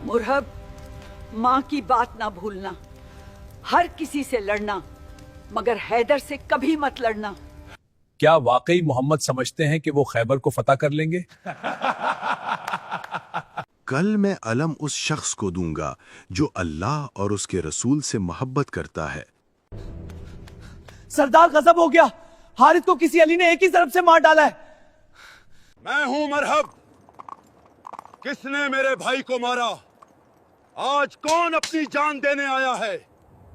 मुरहब, माँ की बात ना भूलना। हर किसी से लड़ना, मगर हैदर से कभी मत लड़ना। क्या वाकई मोहम्मद समझते हैं कि वो खैबर को फतह कर लेंगे? कल मैं अलम उस शख्स को दूंगा जो अल्लाह और उसके रसूल से मोहब्बत करता है। सरदार गजब हो गया, हारिस को किसी अली ने एक ही ज़रब से मार डाला है। मैं हूं मरहब। किसने मेरे भाई को मारा? आज कौन अपनी जान देने आया है?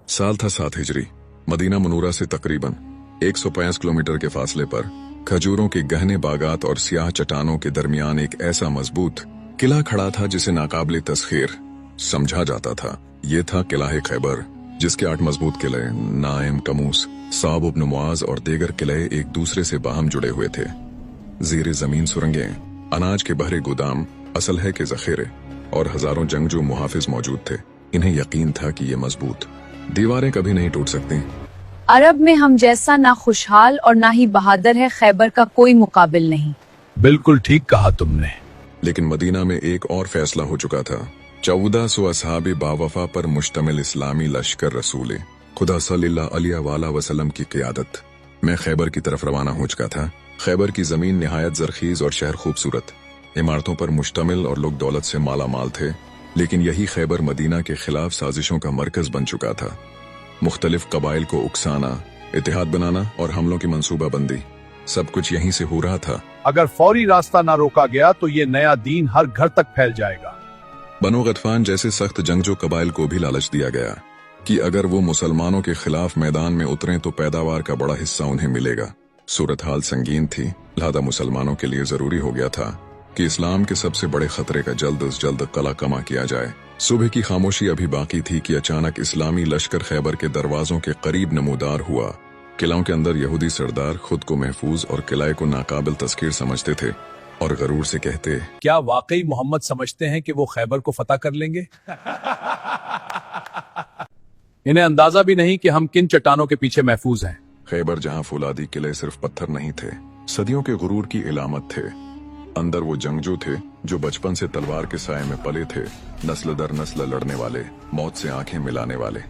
साल था 7 हिजरी। मदीना मुनूरा से तकरीबन 150 किलोमीटर के फासले पर खजूरों के गहने बागात और सियाह चट्टानों के दरमियान एक ऐसा मजबूत किला खड़ा था जिसे नाकाबिले तस्खीर समझा जाता था। ये था किला खैबर, जिसके 8 मजबूत किले नाइम, कमूस, साब इब्न मुआज और दीगर किले एक दूसरे से बाहम जुड़े हुए थे। ज़ीरे जमीन सुरंगें, अनाज के बहरे गोदाम, असलहे के जखीरे और हजारों जंगजू मुहाफिज मौजूद थे। इन्हें यकीन था कि ये मजबूत दीवारें कभी नहीं टूट सकती। अरब में हम जैसा ना खुशहाल और ना ही बहादुर है, खैबर का कोई मुकाबिल नहीं। बिल्कुल ठीक कहा तुमने। लेकिन मदीना में एक और फैसला हो चुका था। 1400 असहाबे बावफा पर मुश्तमिल इस्लामी लश्कर रसूल खुदा सल्लल्लाहु अलैहि वसल्लम की क़ियादत में खैबर की तरफ रवाना हो चुका था। खैबर की जमीन निहायत जरखीज और शहर खूबसूरत, इमारतों पर मुश्तमिल और लोग दौलत से माला माल थे। लेकिन यही खैबर मदीना के खिलाफ साजिशों का मरकज बन चुका था। मुख्तलिफ कबाइल को उकसाना, इतिहाद बनाना और हमलों की मंसूबाबंदी, सब कुछ यहीं से हो रहा था। अगर फौरी रास्ता ना रोका गया तो ये नया दीन हर घर तक फैल जाएगा। बनो गतफान जैसे सख्त जंगजू कबाइल को भी लालच दिया गया कि अगर वो मुसलमानों के खिलाफ मैदान में उतरें तो पैदावार का बड़ा हिस्सा उन्हें मिलेगा। सूरत हाल संगीन थी, लिहाजा मुसलमानों के लिए जरूरी हो गया था कि इस्लाम के सबसे बड़े खतरे का जल्द अज जल्द कला कमा किया जाए। सुबह की खामोशी अभी बाकी थी कि अचानक इस्लामी लश्कर खैबर के दरवाजों के करीब नमूदार हुआ। किलाओं के अंदर यहूदी सरदार खुद को महफूज और किले को नाकाबिल तस्कीर समझते थे और गरूर से कहते, क्या वाकई मोहम्मद समझते हैं कि वो खैबर को फतह कर लेंगे? इन्हें अंदाजा भी नहीं कि हम किन चट्टानों के पीछे महफूज हैं। खैबर जहां फौलादी किले सिर्फ पत्थर नहीं थे, सदियों के गुरूर की इलामत थे। अंदर वो जंगजू थे जो बचपन से तलवार के साए में पले थे, नस्ल दर नस्ल लड़ने वाले, मौत से आंखें मिलाने वाले।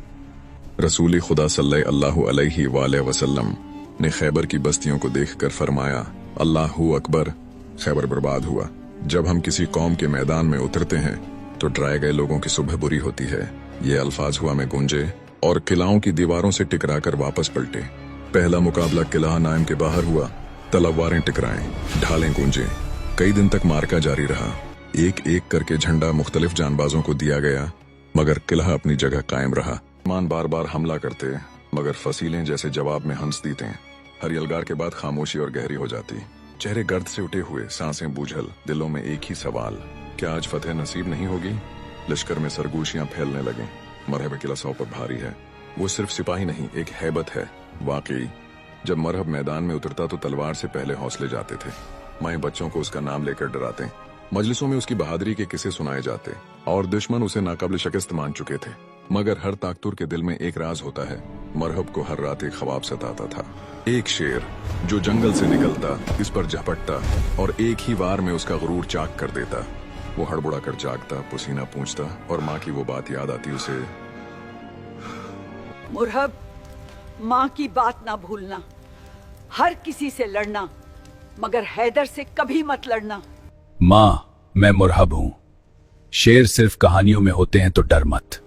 रसूल खुदा सल्लल्लाहु अलैहि वसल्लम ने खैबर की बस्तियों को देखकर फरमाया, अल्लाहु अकबर। खैबर बर्बाद हुआ। जब हम किसी कौम के मैदान में उतरते हैं तो डराए गए लोगों की सुबह बुरी होती है। ये अल्फाज हुआ में गूंजे और किलाओं की दीवारों से टकराकर वापस पलटे। पहला मुकाबला किला नाइम के बाहर हुआ। तलवारें टकराएं, ढालें गूंजे। कई दिन तक मार्का जारी रहा। एक एक करके झंडा मुख्तलिफ जानबाजों को दिया गया, मगर किला अपनी जगह कायम रहा। मान बार बार हमला करते, मगर फसीलें जैसे जवाब में हंस देते। हर यलगार के बाद खामोशी और गहरी हो जाती। चेहरे गर्द से उठे हुए, सांसें बूझल, दिलों में एक ही सवाल, क्या आज फतेह नसीब नहीं होगी? लश्कर में सरगोशियां फैलने लगे। मरहब किला 100 पर भारी है। वो सिर्फ सिपाही नहीं, एक हैबत है। वाकई जब मरहब मैदान में उतरता तो तलवार से पहले हौसले जाते थे। माएं बच्चों को उसका नाम लेकर डराते, मजलिसों में उसकी बहादुरी के किस्से सुनाए जाते और दुश्मन उसे नाकाबिल शिकस्त मान चुके थे। मगर हर ताकतूर के दिल में एक राज होता है। मरहब को हर रात एक ख्वाब सताता था। एक शेर जो जंगल से निकलता, इस पर झपटता और एक ही वार में उसका गुरूर चाक कर देता। वो हड़बड़ा कर जागता, पसीना पूंछता और माँ की वो बात याद आती उसे, मुरहब, माँ की बात ना भूलना। हर किसी से लड़ना, मगर हैदर से कभी मत लड़ना। माँ, मैं मुरहब हूँ। शेर सिर्फ कहानियों में होते हैं तो डर मत।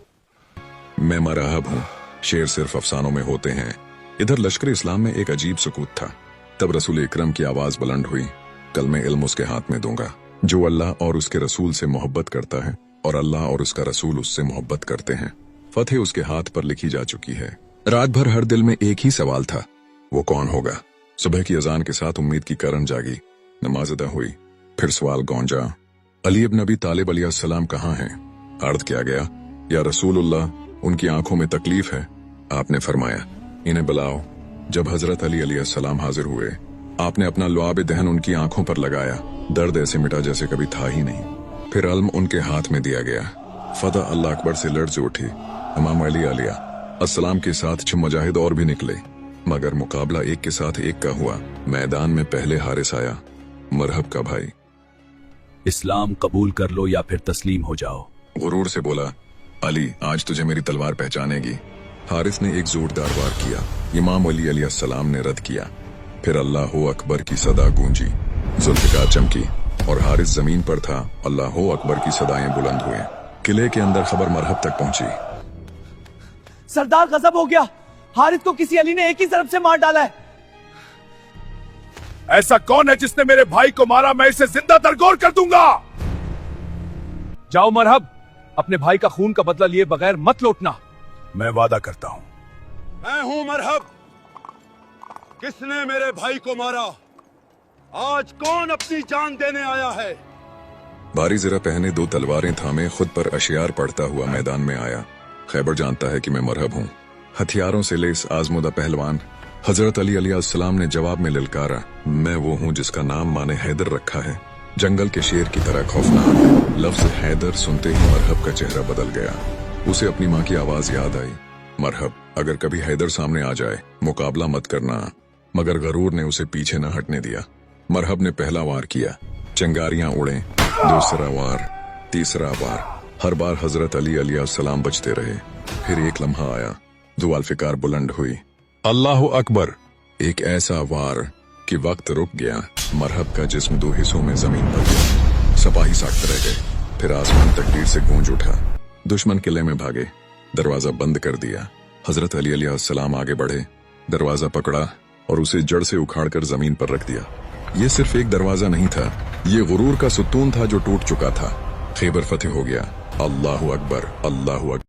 मैं मरहब हूँ, शेर सिर्फ अफसानों में होते हैं। इधर लश्कर इस्लाम में एक अजीब सुकूत था। तब रसूल इकरम की आवाज बुलंद हुई, कल मैं इल्म उसके हाथ में दूंगा जो अल्लाह और उसके रसूल से मोहब्बत करता है और अल्लाह और उसका रसूल उससे मोहब्बत करते हैं। फतेह उसके हाथ पर लिखी जा चुकी है। रात भर हर दिल में एक ही सवाल था, वो कौन होगा? सुबह की अजान के साथ उम्मीद की करन जागी। नमाज अदा हुई, फिर सवाल गौंजा, अली इब्न अबी तालिब अलैहिस्सलाम कहाँ हैं? अर्ज किया गया, या रसूलुल्लाह, उनकी आंखों में तकलीफ है। आपने फरमाया, इन्हें बुलाओ। जब हजरत अली अलैहिस्सलाम हाजिर हुए, आपने अपना लुआब दहन उनकी आंखों पर लगाया। दर्द ऐसे मिटा जैसे कभी था ही नहीं। फिर अलम उनके हाथ में दिया गया। फतह अल्लाह अकबर से लर्ज उठी। इमाम अली आलिया अस्सलाम के साथ 6 मुजाहिद और भी निकले, मगर मुकाबला एक के साथ एक का हुआ। मैदान में पहले हारिस आया, मरहब का भाई। इस्लाम कबूल कर लो या फिर तस्लीम हो जाओ। गुरूर से बोला, अली आज तुझे मेरी तलवार पहचानेगी। हारिस ने एक जोरदार वार किया। इमाम अली अलैहिस्सलाम ने रद्द किया। फिर अल्लाह अकबर की सदा गूंजी। जुल्फ़िकार चमकी और हारिस जमीन पर था। अल्लाह अकबर की सदाएं बुलंद हुए। किले के अंदर खबर मरहब तक पहुंची। सरदार गजब हो गया, हारिस को किसी अली ने एक ही तरफ से मार डाला है। ऐसा कौन है जिसने मेरे भाई को मारा? मैं इसे जिंदा दरगोर कर दूंगा। जाओ मरहब, अपने भाई का खून का बदला लिए बगैर मत लौटना। मैं वादा करता हूं। मैं हूं मरहब। किसने मेरे भाई को मारा? आज कौन अपनी जान देने आया है? भारी ज़रा पहने 2 तलवारें थामे खुद पर अशियार पढ़ता हुआ मैदान में आया। खैबर जानता है कि मैं मरहब हूँ। हथियारों से लेस आजमुदा पहलवान हजरत अली अलैहिस्सलाम ने जवाब में ललकारा, मैं वो हूँ जिसका नाम माने हैदर रखा है, जंगल के शेर की तरह खौफनाक। लफ्ज हैदर सुनते ही मरहब का चेहरा बदल गया। उसे अपनी माँ की आवाज याद आई, मरहब अगर कभी हैदर सामने आ जाए मुकाबला मत करना। मगर गरूर ने उसे पीछे न हटने दिया। मरहब ने पहला वार किया, चिंगारियां उड़े। दूसरा वार, तीसरा वार, हर बार हजरत अली अलैहिस्सलाम बचते रहे। फिर एक लम्हा आया, जुल्फ़िकार बुलंद हुई। अल्लाह अकबर। एक ऐसा वार कि वक्त रुक गया। मरहब का जिस्म 2 हिस्सों में जमीन पर गिरा। सिपाही साख्त रह गए। फिर आसमान तकदीर से गूंज उठा। दुश्मन किले में भागे। दरवाजा बंद कर दिया। हजरत अली अलैहिस्सलाम आगे बढ़े, दरवाजा पकड़ा और उसे जड़ से उखाड़कर जमीन पर रख दिया। ये सिर्फ एक दरवाजा नहीं था, ये गुरूर का सुतून था जो टूट चुका था। खैबर फतेह हो गया। अल्लाहु अकबर, अल्लाहु अकबर।